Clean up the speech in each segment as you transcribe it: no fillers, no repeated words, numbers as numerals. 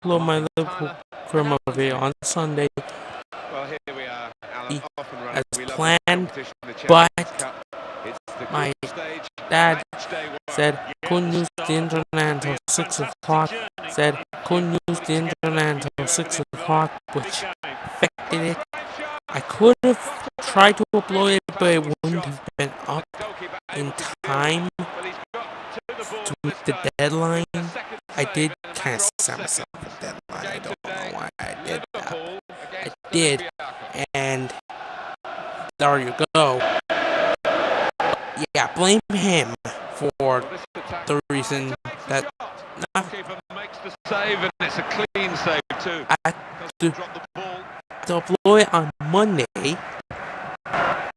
upload my Liverpool criminal video on Sunday as planned, but my dad said couldn't use the internet until 6 o'clock, said couldn't use the internet until 6 o'clock, which affected it. I could have tried to upload it, but it wouldn't have been up in time to meet the deadline. I did kind of set myself a deadline. I don't know why I did that. I did, and there you go. Yeah, blame him for the reason that makes the save, and it's a clean save too. I to upload it on Monday,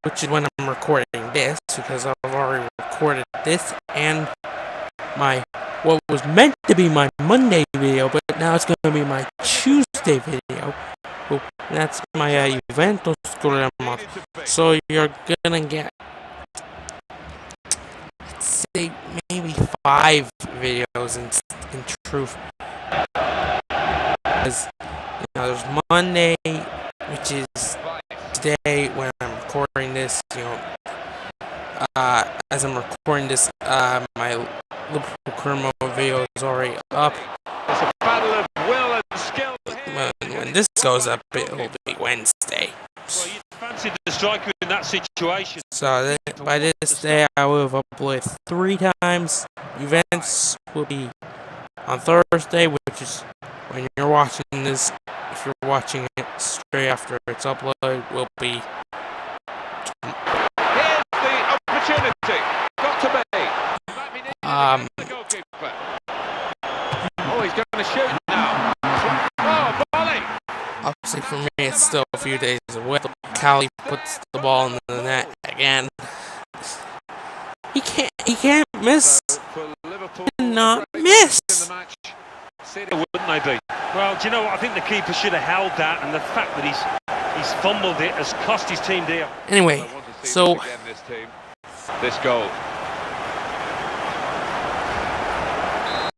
which is when I'm recording this, because I've already recorded this and my what was meant to be my Monday video, but now it's gonna be my Tuesday video. Well, that's my Juventus month. So you're gonna get, say, maybe 5 videos in truth. Because, you know, there's Monday, which is today when I'm recording this, you know, as I'm recording this, my Liverpool criminal video is already up. It's a battle of will and skill. When this goes up, it'll be Wednesday. Well, you fancied the striker in that situation. So by this day, I will have uploaded 3 times. Events will be on Thursday, which is when you're watching this. If you're watching it straight after it's uploaded, will be. Here's the opportunity. Got to be. Oh, he's going to shoot now. Oh, volley. Obviously, for me, it's still a few days away. Cali puts the ball in the net again. He can't miss. Not miss. Wouldn't they be? Well, do you know what? I think the keeper should have held that, and the fact that he's fumbled it has cost his team dear. Anyway, so this goal.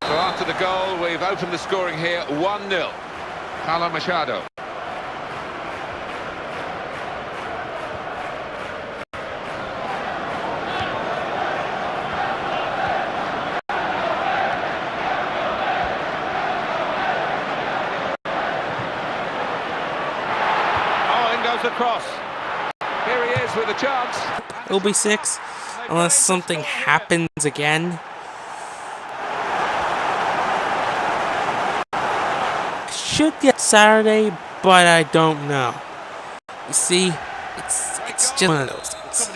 So after the goal, we've opened the scoring here, 1-0. Paulo Machado. Across. Here he is with a chance. It'll be 6 unless something happens again. Should get Saturday, but I don't know. You see, it's just one of those things.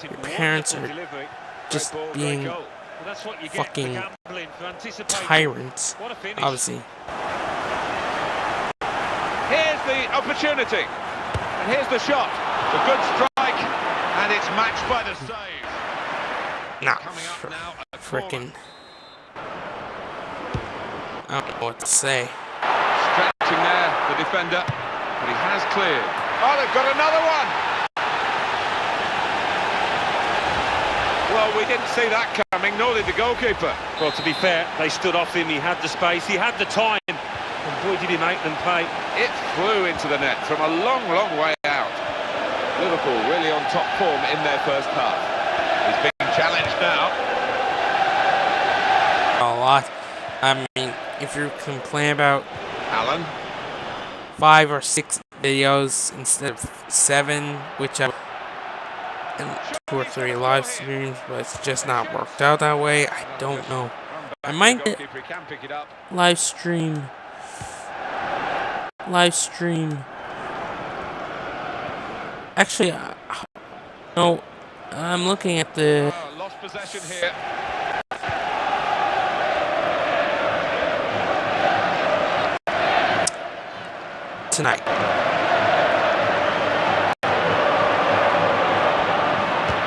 Your parents are just being fucking tyrants, obviously. Here's the opportunity, and here's the shot. It's a good strike, and it's matched by the save. Nah, frickin'. I don't know what to say. Stretching there, the defender, but he has cleared. Oh, they've got another one! Well, we didn't see that coming, nor did the goalkeeper. Well, to be fair, they stood off him, he had the space, he had the time. And boy, did he make them pay. It flew into the net from a long, long way out. Liverpool really on top form in their first half. He's being challenged now. A lot. I mean, if you complain about Alan 5 or 6 videos instead of 7, which I and 2 or 3 live streams, but it's just not worked out that way. I don't know. I might get live stream. Actually, no. I'm looking at the. Lost possession here. Tonight.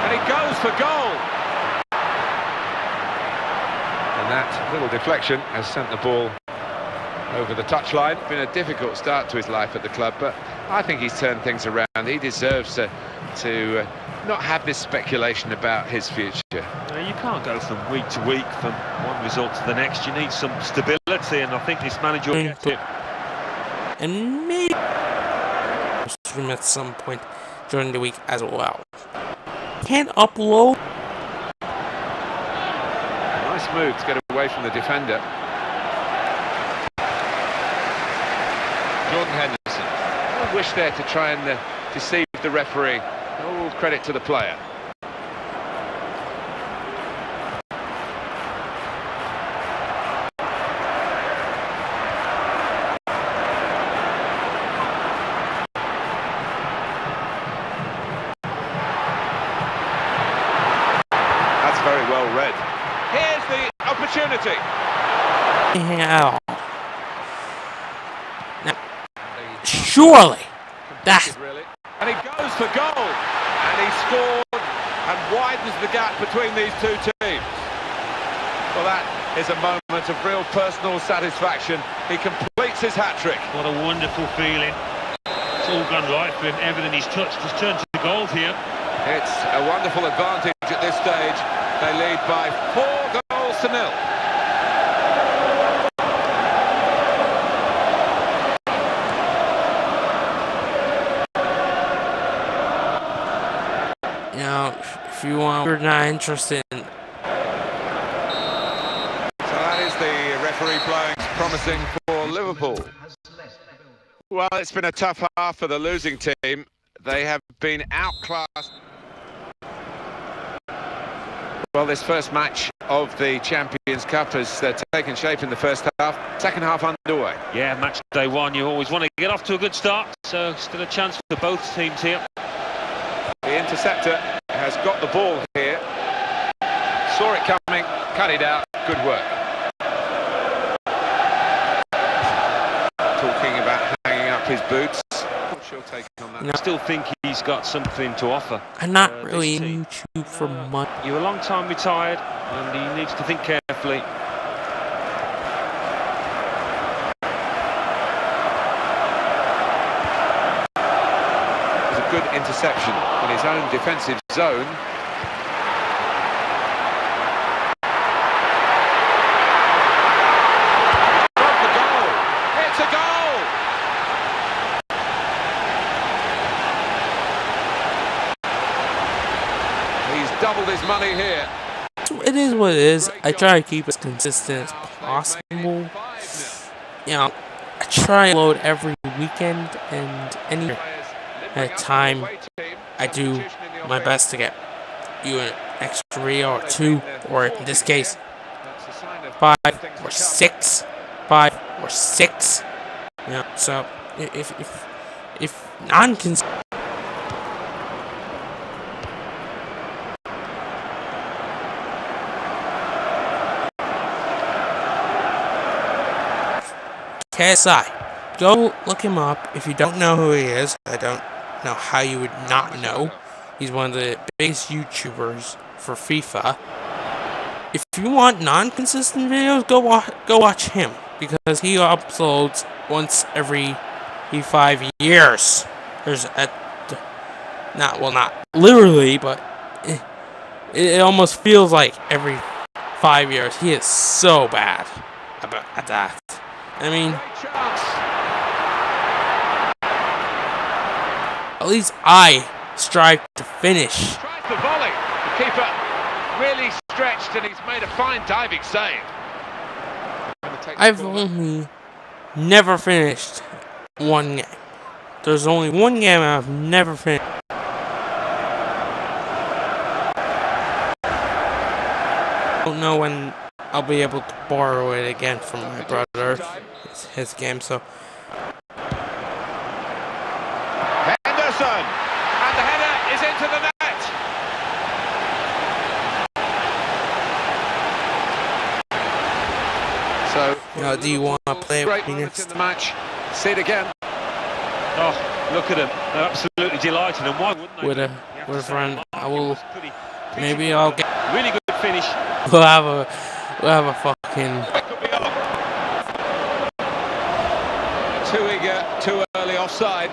And he goes for goal. And that little deflection has sent the ball over the touchline. Been a difficult start to his life at the club, but I think he's turned things around. He deserves to not have this speculation about his future. You can't go from week to week, from one result to the next. You need some stability. ability, and I think this manager will get it. And maybe stream at some point during the week as well. Can't upload. Nice move to get away from the defender. Jordan Henderson. No wish there to try and deceive the referee. All credit to the player. That's very well read. Here's the opportunity. Yeah. Now, surely that. And he goes for goal. And he scored and widens the gap between these two teams. Well, that is a moment of real personal satisfaction. He completes his hat-trick. What a wonderful feeling. It's all gone right for him. Everything he's touched has turned to gold here. It's a wonderful advantage at this stage. They lead by 4 goals to 0. You know, if you want, you're not interested in. So that is the referee blowing, promising for Liverpool. Well, it's been a tough half for the losing team. They have been outclassed. Well, this first match of the Champions Cup has taken shape in the first half. Second half underway. Yeah, match day 1, you always want to get off to a good start, so still a chance for both teams here. The interceptor has got the ball here. Saw it coming, cut it out. Good work. Talking about hanging up his boots. She'll take on that. I still think he's got something to offer. I'm not really in YouTube for money. You're a long time retired, and he needs to think carefully. Good interception in his own defensive zone. Got the goal! It's a goal! He's doubled his money here. So it is what it is. I try to keep it as consistent as possible. You know, I try to load every weekend and any at a time. I do my best to get you an extra reel or 2, or in this case 5 or 6. 5 or 6. Yeah, so if non-consistent, KSI, go look him up. If you don't know who he is, I don't know how you would not know. He's one of the biggest YouTubers for FIFA. If you want non-consistent videos, go watch him, because he uploads once every 5 years. There's not literally, but it almost feels like every 5 years. He is so bad at that. I mean, at least I strive to finish. Tries the volley. The keeper really stretched and he's made a fine diving save. I've only never finished one game. There's only one game I've never finished. I don't know when I'll be able to borrow it again from my brother. It's his game, so. Henderson! And the header is into the net! So, Do you want to play great with me moments next? in the match. See it again. Oh, look at them. They're absolutely delighted, and why wouldn't they? With a friend, I will. Maybe I'll get. Really good finish. We'll have a fucking. Too eager, too early offside.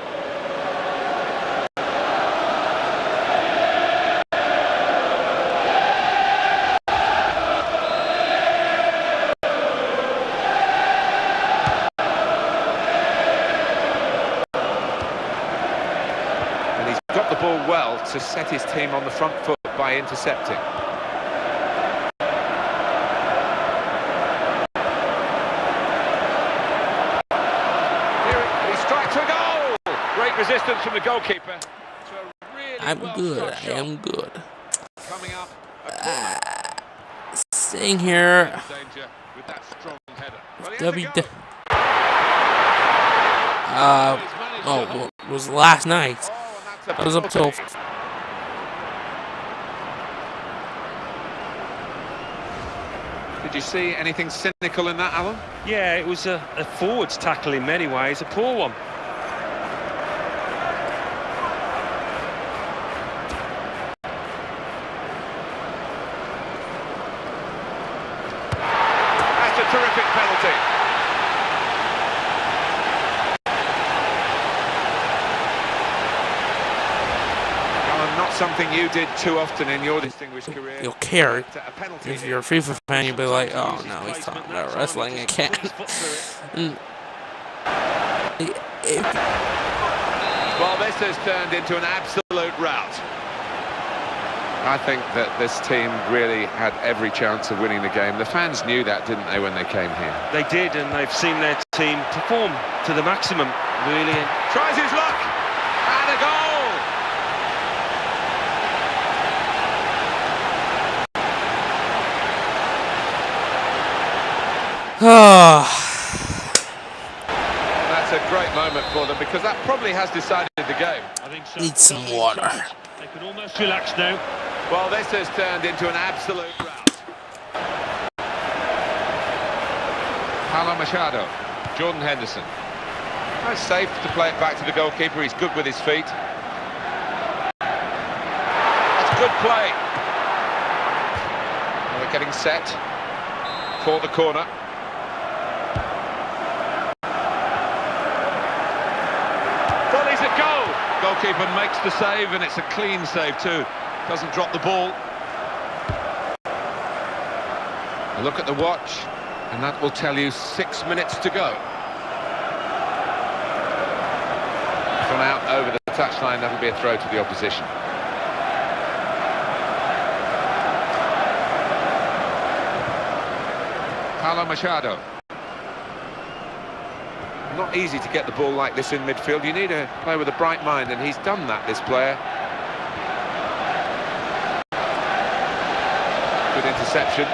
ball well to set his team on the front foot by intercepting. He strikes a goal! Great resistance from the goalkeeper. Really I'm good. I am good. Coming up, Staying here. danger with that strong header. Well, Oh, it was last night. I was up till. Did you see anything cynical in that, Alan? Yeah, it was a forwards tackle in many ways, a poor one. That's a terrific penalty. Not something you did too often in your distinguished career. You'll care if you're a Fifa fan. You'll be like, "Oh no, he's talking about wrestling again." Well, this has turned into an absolute rout. I think that this team really had every chance of winning the game. The fans knew that, didn't they, when they came here? They did, and they've seen their team perform to the maximum, really. Tries his luck, and a goal! That's a great moment for them, because that probably has decided the game. I think so. Need some water. They can almost relax now. Well, this has turned into an absolute rout. Paulo Machado, Jordan Henderson. Nice safe to play it back to the goalkeeper. He's good with his feet. That's good play. Now we're getting set for the corner. Volleys a goal. Goalkeeper makes the save, and it's a clean save too. Doesn't drop the ball. A look at the watch, and that will tell you 6 minutes to go. Gone out over the touchline. That'll be a throw to the opposition. Paulo Machado. Not easy to get the ball like this in midfield. You need a player with a bright mind, and he's done that, this player. Good interception.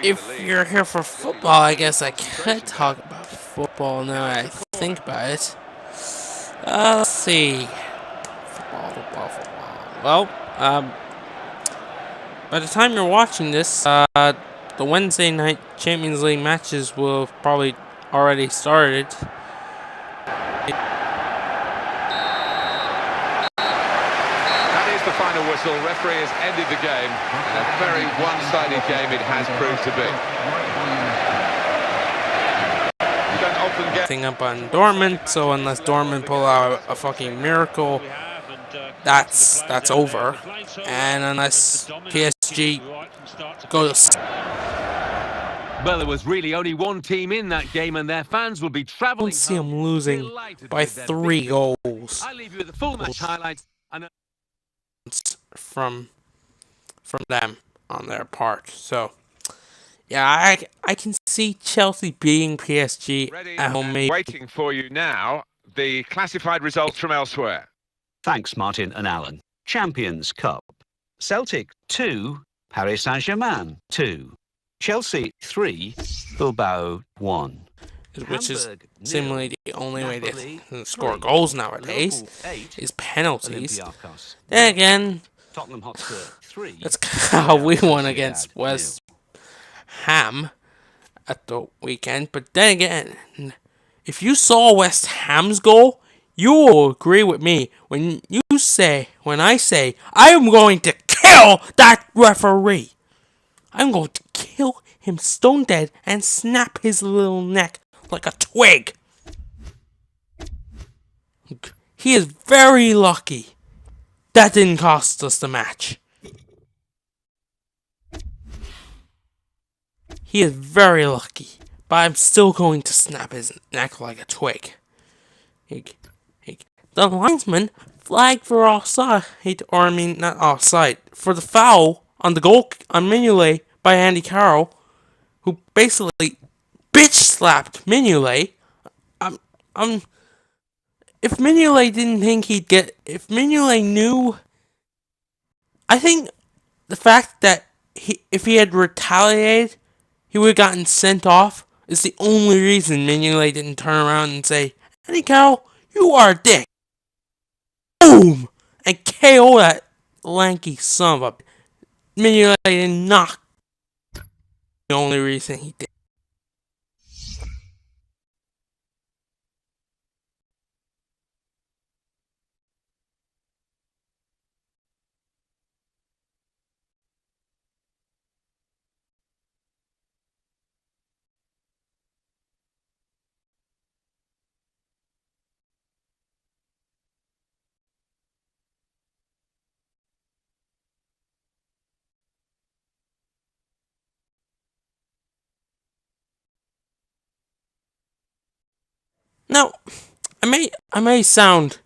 If you're here for football, I guess I could talk about football now I think about it. Let's see. Football. Well, by the time you're watching this, the Wednesday night Champions League matches will probably already started. That is the final whistle. Referee has ended the game. And a very one-sided game it has proved to be. You don't often get Thing up on Dortmund, so unless Dortmund pull out a fucking miracle, that's over. And unless PSG goes. Well, there was really only one team in that game, and their fans will be I travelling. don't see them losing by 3 goals. I'll leave you with the full match highlights and from them on their part. So yeah, I can see Chelsea beating PSG at home. Maybe. waiting for you now. The classified results from elsewhere. Thanks, Martin and Alan. Champions Cup. Celtic 2, Paris Saint-Germain 2, Chelsea 3, Bilbao 1. Which is Hamburg, seemingly 0, the only way Napoli, to score 3, goals nowadays Liverpool 8, is penalties. Olympiacos Then again, Tottenham Hotspur 3. that's how we won Sociedad against 0. West Ham at the weekend. But then again, if you saw West Ham's goal, you will agree with me when I say I am going to kill that referee. I'm going to kill him stone dead and snap his little neck like a twig. He is very lucky that didn't cost us the match. He is very lucky, but I'm still going to snap his neck like a twig. The linesman flagged for offside, or I mean not offside, for the foul on the goal on Mignolet by Andy Carroll, who basically bitch slapped Mignolet. Um, if Mignolet didn't think if Mignolet knew, I think the fact that if he had retaliated, he would have gotten sent off is the only reason Mignolet didn't turn around and say, Andy Carroll, you are a dick. Boom! And KO that lanky son of a... Mignolet did not. The only reason he did. Now, I may sound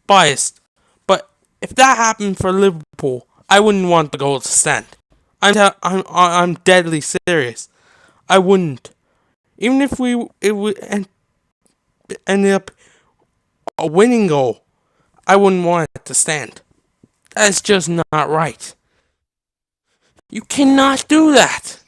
biased, but if that happened for Liverpool, I wouldn't want the goal to stand. I'm deadly serious. I wouldn't. Even if it would end up a winning goal, I wouldn't want it to stand. That's just not right. You cannot do that.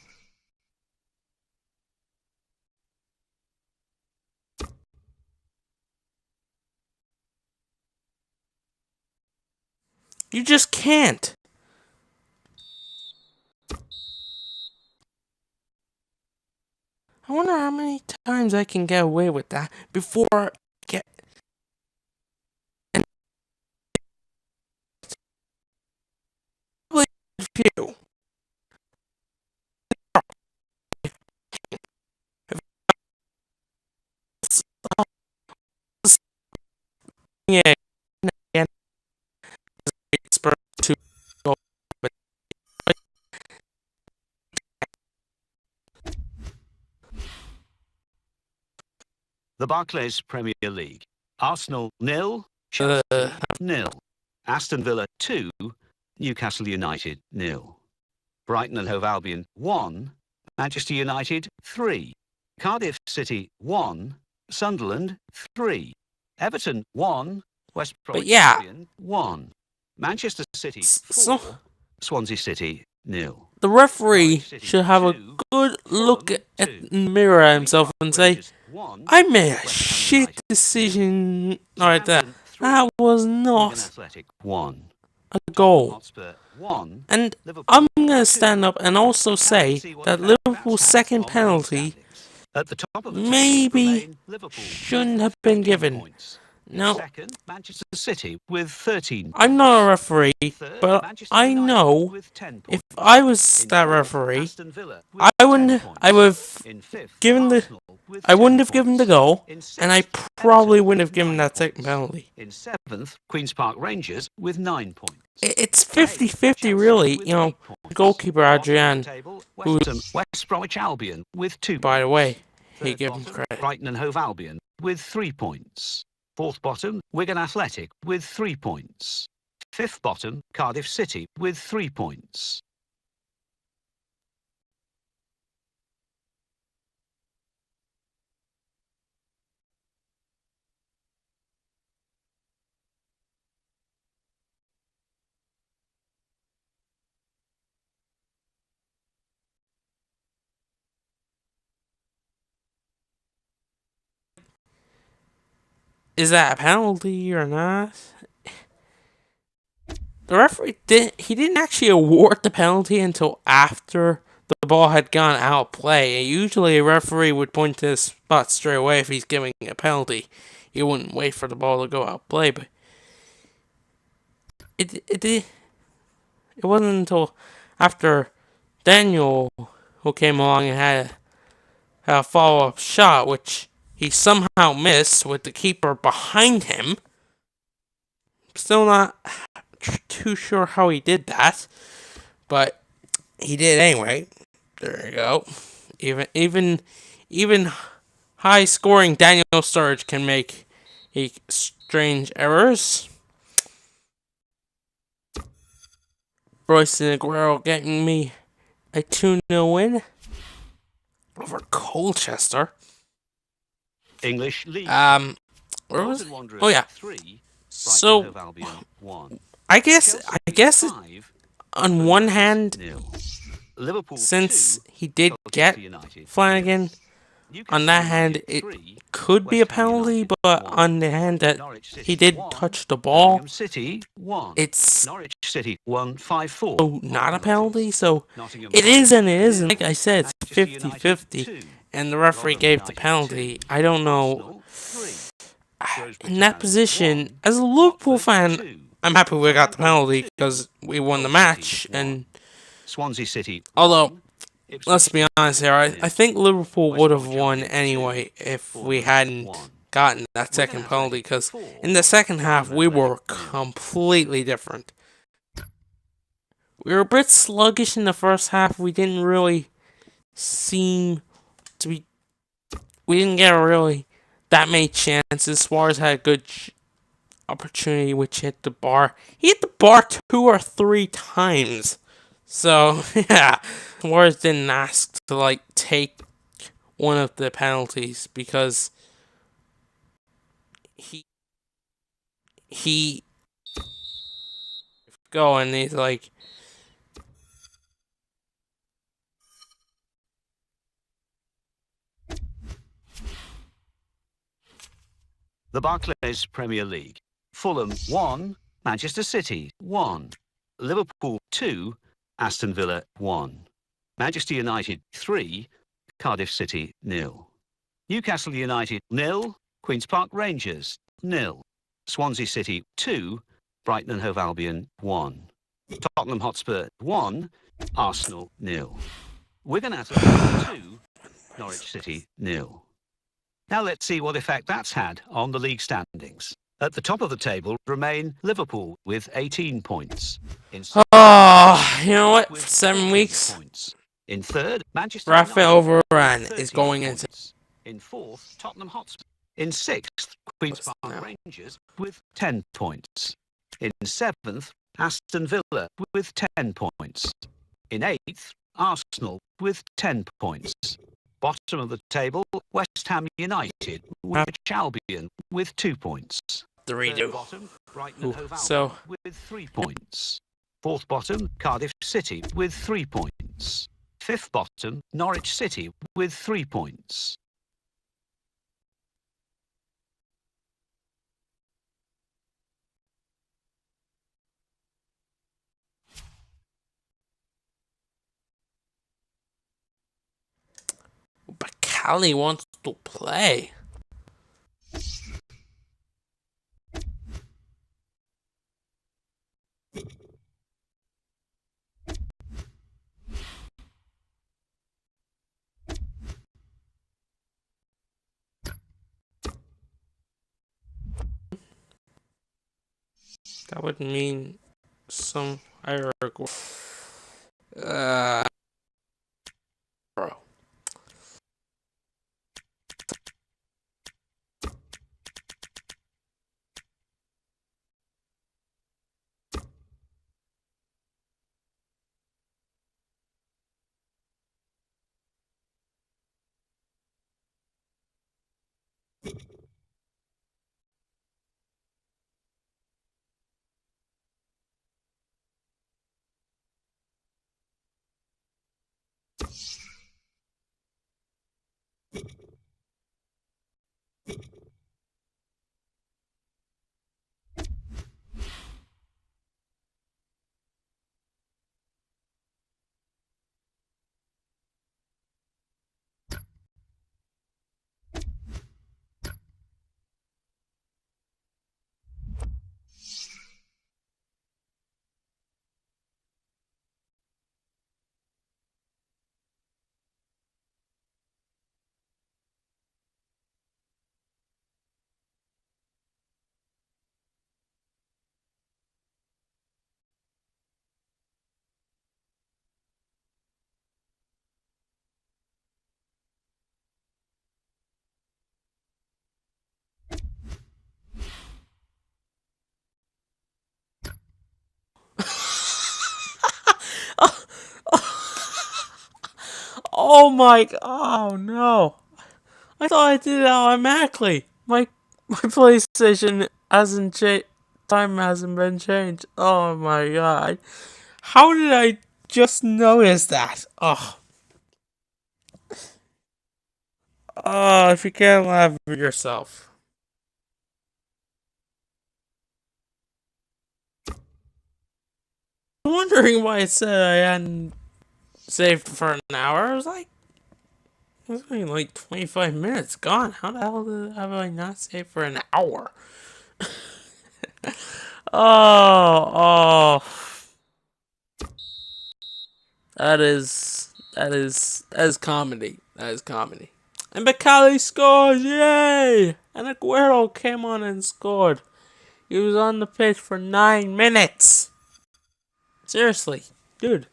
You just can't. I wonder how many times I can get away with that before I get... And probably a few. Yeah, again, Spurs to go, but The Barclays Premier League. Arsenal 0, Chelsea 0. Aston Villa 2, Newcastle United 0. Brighton and Hove Albion 1, Manchester United 3. Cardiff City 1, Sunderland 3. Everton 1, West Bromwich Albion 1. Manchester City 4, Swansea City 0. The referee should have a good look at the mirror at himself and say, I made a shit decision right there. That was not a goal. And I'm going to stand up and also say that Liverpool's second penalty maybe shouldn't have been given. Now, Manchester City with 13. I'm not a referee, but I know if I was that referee, I wouldn't have given the goal, and I probably wouldn't have given that second penalty. In 7th, Queen's Park Rangers with 9 points. It's 50-50 really, you know, goalkeeper Adrian, who, West Bromwich Albion with 2 points. by the way, he gave him credit. Brighton and Hove Albion with 3 points. 4th bottom, Wigan Athletic with 3 points. 5th bottom, Cardiff City with 3 points. Is that a penalty or not? The referee didn't actually award the penalty until after the ball had gone out of play. Usually a referee would point to the spot straight away if he's giving a penalty. He wouldn't wait for the ball to go out of play, but it wasn't until after Daniel, who came along and had a follow-up shot, which he somehow missed with the keeper behind him. Still not too sure how he did that, but he did anyway. There you go. Even high scoring Daniel Sturridge can make strange errors. Bryson Aguero getting me a 2-0 win over Colchester. English League. Where was it? Bolton Wanderers Oh yeah. 3, Brighton So Hove Albion 1. I guess Chelsea 5, on Blackburn one Rovers hand, 0. Liverpool since 2, he did get Colchester United Flanagan, 0. on Newcastle that hand United it 3, could be a West Ham penalty, United but 1. on the hand that Norwich he City did 1, touch the ball, Birmingham City 1. it's Norwich City 1 5-4. not a penalty, so Nottingham it is Forest and it isn't. 0. Like I said, it's Manchester United 50-50, 2, and the referee Rotherham gave the United penalty. 2. I don't know. Arsenal 3. Shrewsbury In that Town position, 1. as a Liverpool Watford fan, 2. I'm happy we got the Southampton penalty 2. because we won the Hull match. City 1. And Swansea City 1. although, Ipswich let's be honest here, I 0. think Liverpool West would have Bromwich won Albion anyway 2. if we Bournemouth hadn't 1. gotten that Wigan second penalty. Athletic Because 4. in the second half, Rotherham we were Athletic 0. completely different. We were a bit sluggish in the first half. We didn't really seem to be. We didn't get really that many chances. Suarez had a good opportunity which hit the bar. He hit the bar 2 or 3 times. So, yeah. Suarez didn't ask to, like, take one of the penalties because he go and he's like, The Barclays Premier League. Fulham 1, Manchester City 1. Liverpool 2, Aston Villa 1. Manchester United 3, Cardiff City 0. Newcastle United 0, Queen's Park Rangers 0. Swansea City 2, Brighton and Hove Albion 1. Tottenham Hotspur 1, Arsenal 0. Wigan Athletic 2, Norwich City 0. Now let's see what effect that's had on the league standings. At the top of the table remain Liverpool with 18 points. oh, you know what? 7 weeks. Points. In third, Manchester Rafael United, Varane is 13 going into. points. In fourth, Tottenham Hotspur. In sixth, Queen's Park Rangers with 10 points. In seventh, Aston Villa with 10 points. In eighth, Arsenal with 10 points. Bottom of the table, West Ham United, with Albion with 2 points. 3 Third do. bottom, Brighton and Hove Albion So with 3 points. Fourth bottom, Cardiff City with 3 points. Fifth bottom, Norwich City with 3 points. but Cali wants to play. That would mean some higher. Bro. Oh my, oh no. I thought I did it automatically. My PlayStation hasn't changed. Time hasn't been changed. Oh my god. How did I just notice that? Oh. Oh, if you can't laugh at yourself. I'm wondering why it said I hadn't saved for an hour. I was like, it's been like 25 minutes gone. How the hell have I not saved for an hour? Oh, that is comedy. That is comedy. And Bacali scores, yay! And Aguero came on and scored. He was on the pitch for 9 minutes. Seriously, dude.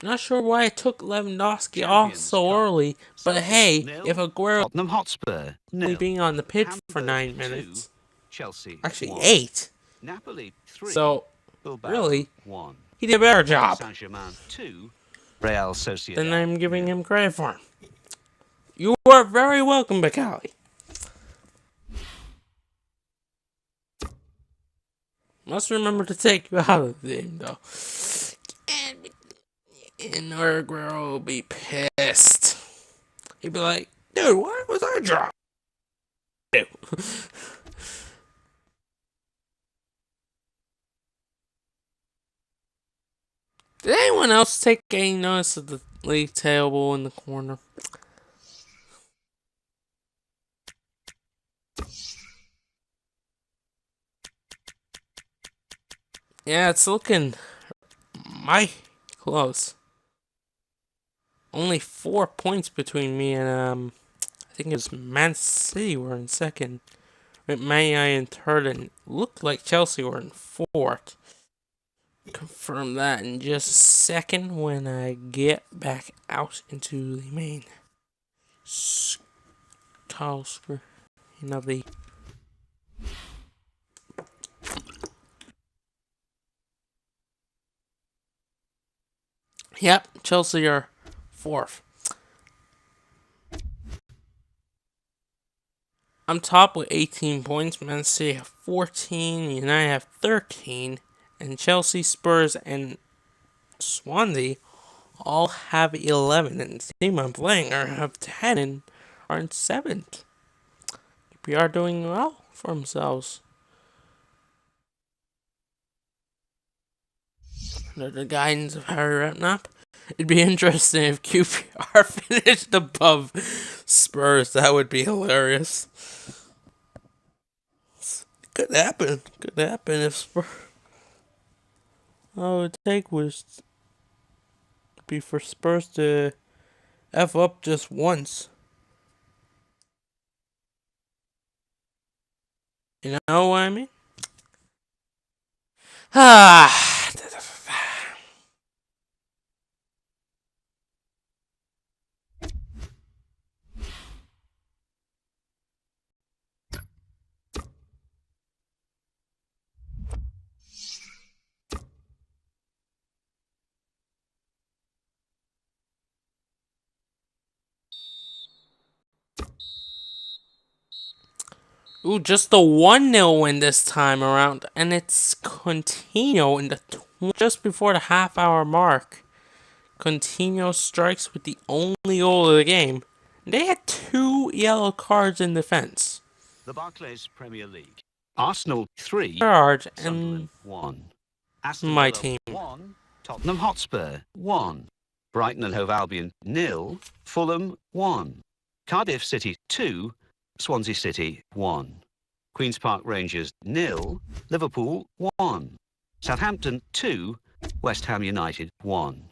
Not sure why I took Lewandowski off so early, but hey, if Aguero Tottenham Hotspur, only 0. being on the pitch for Hamburg, 9 minutes, 2. Chelsea, actually 1. 8, Napoli, 3. so Bilbao, really, 1. he did a better job Saint-Germain, 2. Real Sociedad. than I'm giving him credit for. You are very welcome, Bacali. Must remember to take you out of the game, though. And Aguero will be pissed. He'd be like, dude, why was I dropped? Did anyone else take any notice of the league table in the corner? Yeah, it's looking mighty close. Only 4 points between me and I think it was Man City were in second. With Man United in third, and looked like Chelsea were in fourth. Confirm that in just a second when I get back out into the main title screen of the. Yep, Chelsea are fourth. I'm top with 18 points. Man City have 14. United have 13. And Chelsea, Spurs, and Swansea all have 11. And the team I'm playing have 10 and are in 7th. QPR are doing well for themselves. Under the guidance of Harry Redknapp, it'd be interesting if QPR finished above Spurs. That would be hilarious. Could happen. Could happen if Spurs. All it would take was be for Spurs to F up just once. You know what I mean? Ah. Ooh, just a 1-0 win this time around, and it's Coutinho in the just before the half-hour mark. Coutinho strikes with the only goal of the game. They had 2 yellow cards in defense. The Barclays Premier League. Arsenal 3. Gerrard and Sunderland 1. Aston my Villa team. 1. Tottenham Hotspur 1. Brighton and Hove Albion 0. Fulham 1. Cardiff City 2. Swansea City 1. Queen's Park Rangers 0. Liverpool 1. Southampton 2. West Ham United 1.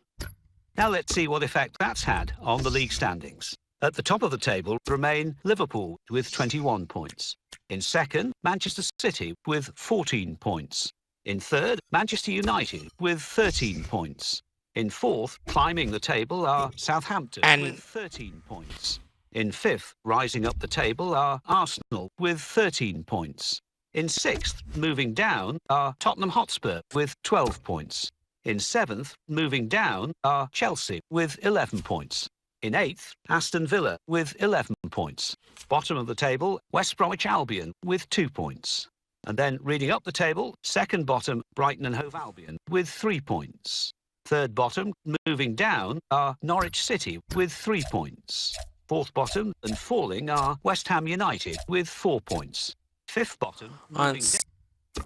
Now let's see what effect that's had on the league standings. At the top of the table remain Liverpool with 21 points. In second, Manchester City with 14 points. In third, Manchester United with 13 points. In fourth, climbing the table are Southampton with 13 points. In fifth, rising up the table are Arsenal with 13 points. In sixth, moving down, are Tottenham Hotspur with 12 points. In 7th, moving down, are Chelsea with 11 points. In 8th, Aston Villa with 11 points. Bottom of the table, West Bromwich Albion with 2 points. And then reading up the table, second bottom, Brighton and Hove Albion with 3 points. Third bottom, moving down, are Norwich City with 3 points. Fourth bottom and falling are West Ham United with 4 points. Fifth bottom, moving down,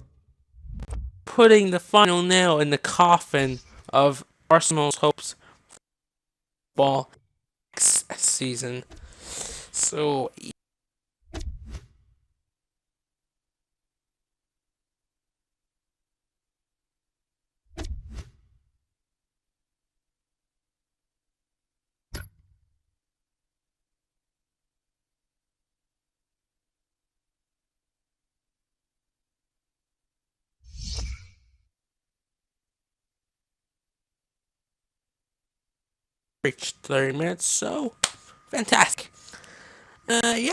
putting the final nail in the coffin of Arsenal's hopes for next season. So reached 30 minutes, so fantastic. Yeah.